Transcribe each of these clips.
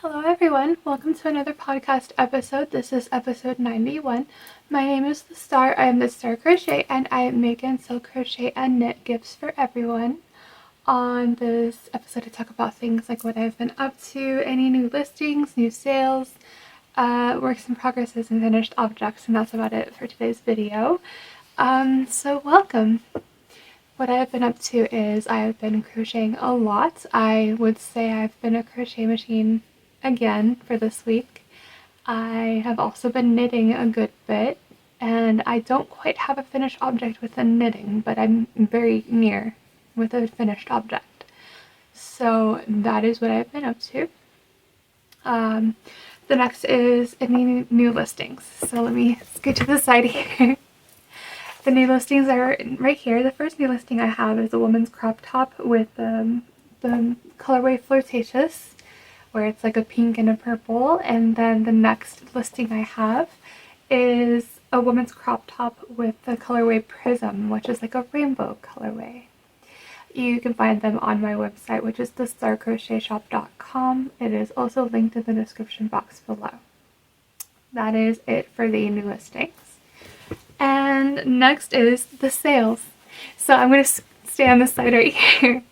Hello everyone, welcome to another podcast episode. This is episode 91. My name is The Star, I am The Star Crochet, and I make and sell crochet and knit gifts for everyone. On this episode I talk about things like what I've been up to, any new listings, new sales, works in progresses and finished objects, and that's about it for today's video. So welcome. What I've been up to is I've been crocheting a lot. I would say I've been a crochet machine again for this week. I have also been knitting a good bit, and I don't quite have a finished object with the knitting, but I'm very near with a finished object. So that is what I've been up to. The next is any new listings. So let me scoot to the side here. The new listings are right here. The first new listing I have is a woman's crop top with the colorway Flirtatious, where it's like a pink and a purple. And then the next listing I have is a woman's crop top with the colorway Prism, which is like a rainbow colorway. You can find them on my website, which is thestarcrochetshop.com. It is also linked in the description box below. That is it for the new listings. And next is the sales. So I'm going to stay on this side right here.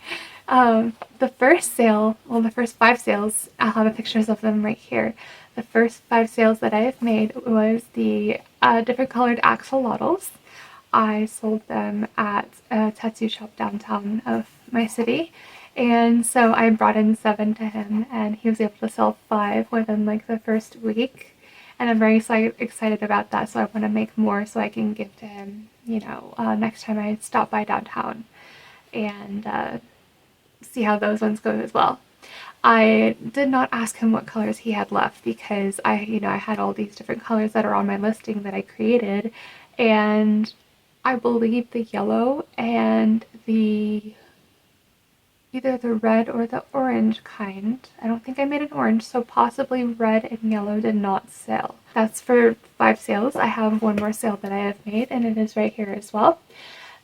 The first sale, well, the first 5 sales, I'll have the pictures of them right here. The first 5 sales that I have made was the different colored axolotls. I sold them at a tattoo shop downtown of my city. And so I brought in 7 to him, and he was able to sell 5 within like the first week. And I'm very excited about that, so I want to make more so I can give to him, next time I stop by downtown, and see how those ones go as well. I did not ask him what colors he had left because I had all these different colors that are on my listing that I created, and I believe the yellow and either the red or the orange kind. I don't think I made an orange, so possibly red and yellow did not sell. That's for 5 sales. I have one more sale that I have made, and it is right here as well.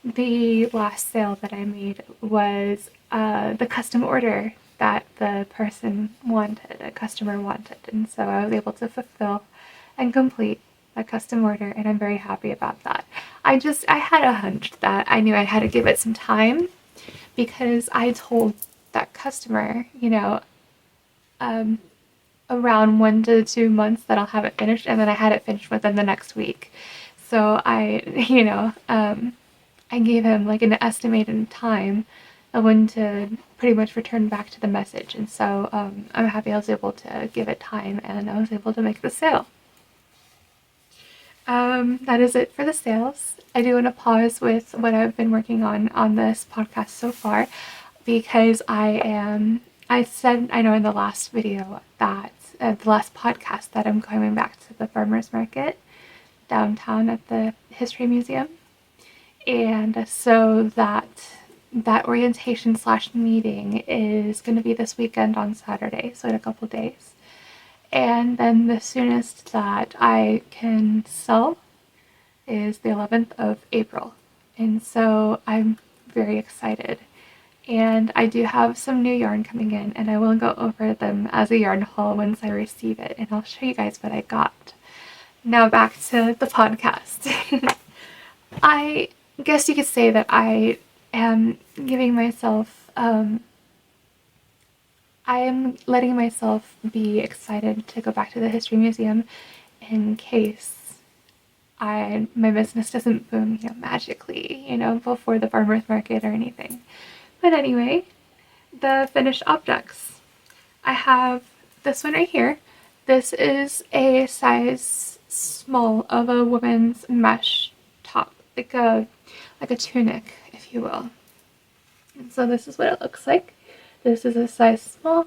The last sale that I made was the custom order that the person wanted, a customer wanted, and so I was able to fulfill and complete a custom order, and I'm very happy about that. I had a hunch that I knew I had to give it some time, because I told that customer, around 1 to 2 months that I'll have it finished, and then I had it finished within the next week. So I gave him like an estimated time of when to pretty much return back to the message, and so I'm happy I was able to give it time, and I was able to make the sale. That is it for the sales. I do want to pause with what I've been working on this podcast so far, because I said, I know in the last video that, the last podcast, that I'm coming back to the farmer's market downtown at the History Museum. And so that orientation / meeting is going to be this weekend on Saturday, so in a couple days. And then the soonest that I can sell is the 11th of April. And so I'm very excited. And I do have some new yarn coming in, and I will go over them as a yarn haul once I receive it, and I'll show you guys what I got. Now back to the podcast. I guess you could say that I am giving myself, I am letting myself be excited to go back to the History Museum in case my business doesn't boom, magically, before the farmer's market or anything. But anyway, the finished objects. I have this one right here. This is a size small of a woman's mesh top, like a tunic, if you will. And so this is what it looks like. This is a size small,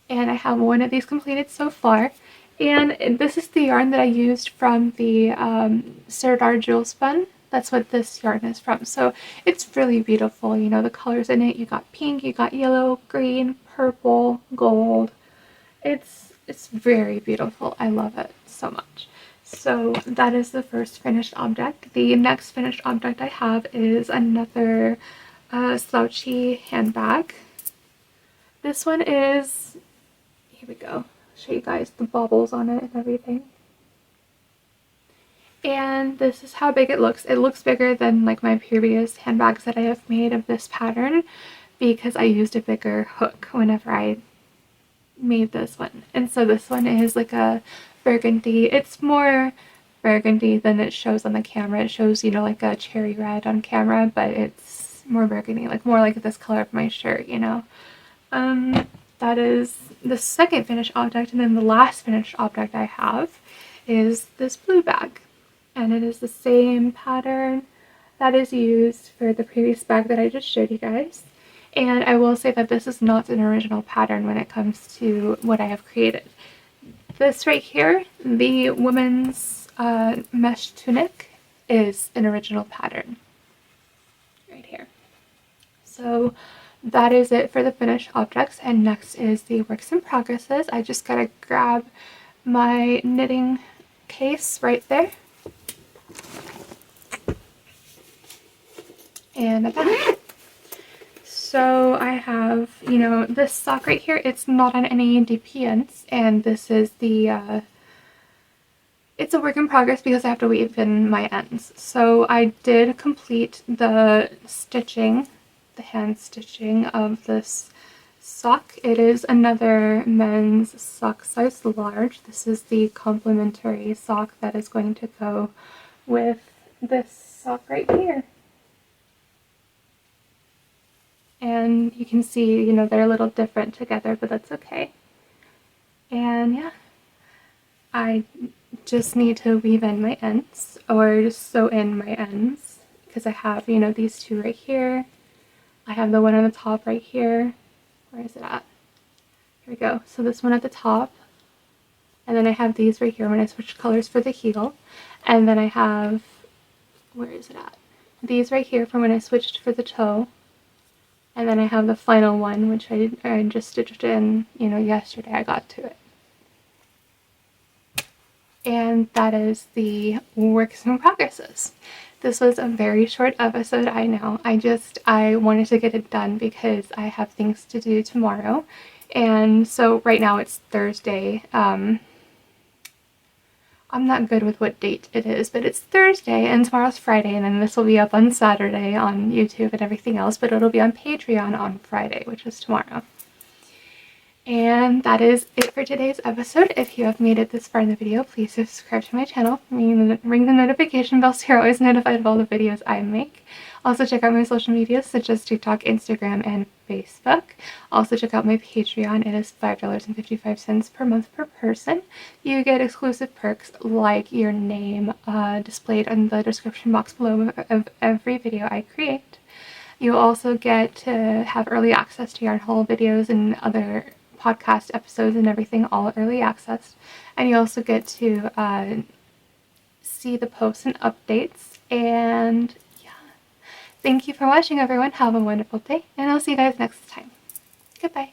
and I have one of these completed so far. And this is the yarn that I used from the Serdar Jewel Spun. That's what this yarn is from. So it's really beautiful. The colors in it. You got pink, you got yellow, green, purple, gold. It's very beautiful. I love it so much. So that is the first finished object. The next finished object I have is another slouchy handbag. This one is here we go. I'll show you guys the baubles on it and everything. And this is how big it looks. It looks bigger than like my previous handbags that I have made of this pattern because I used a bigger hook whenever I made this one. And so this one is like a burgundy. It's more burgundy than it shows on the camera. It shows, you know, like a cherry red on camera, but it's more burgundy, like more like this color of my shirt, you know. That is the second finished object, and then the last finished object I have is this blue bag. And it is the same pattern that is used for the previous bag that I just showed you guys. And I will say that this is not an original pattern when it comes to what I have created. This right here, the women's mesh tunic, is an original pattern. Right here. So that is it for the finished objects, and next is the works in progresses. I just gotta grab my knitting case right there. And a bag. So I have, you know, this sock right here. It's not on any DPNs, and this is the, it's a work in progress because I have to weave in my ends. So I did complete the stitching, the hand stitching of this sock. It is another men's sock size large. This is the complimentary sock that is going to go with this sock right here. And you can see, you know, they're a little different together, but that's okay. And yeah, I just need to weave in my ends, or just sew in my ends, because I have, you know, these two right here. I have the one on the top right here. Where is it at? Here we go. So this one at the top, and then I have these right here when I switch colors for the heel, and then I have, where is it at? These right here from when I switched for the toe. And then I have the final one, which I just stitched in, you know, yesterday I got to it. And that is the works in progresses. This was a very short episode, I know. I wanted to get it done because I have things to do tomorrow. And so right now it's Thursday. I'm not good with what date it is, but it's Thursday and tomorrow's Friday, and then this will be up on Saturday on YouTube and everything else, but it'll be on Patreon on Friday, which is tomorrow. And that is it for today's episode. If you have made it this far in the video, please subscribe to my channel, ring the notification bell so you're always notified of all the videos I make. Also check out my social media such as TikTok, Instagram, and Facebook. Also check out my Patreon. It is $5.55 per month per person. You get exclusive perks like your name displayed in the description box below of every video I create. You also get to have early access to yarn haul videos and other podcast episodes and everything, all early access. And you also get to see the posts and updates. And yeah, thank you for watching, everyone. Have a wonderful day, and I'll see you guys next time. Goodbye.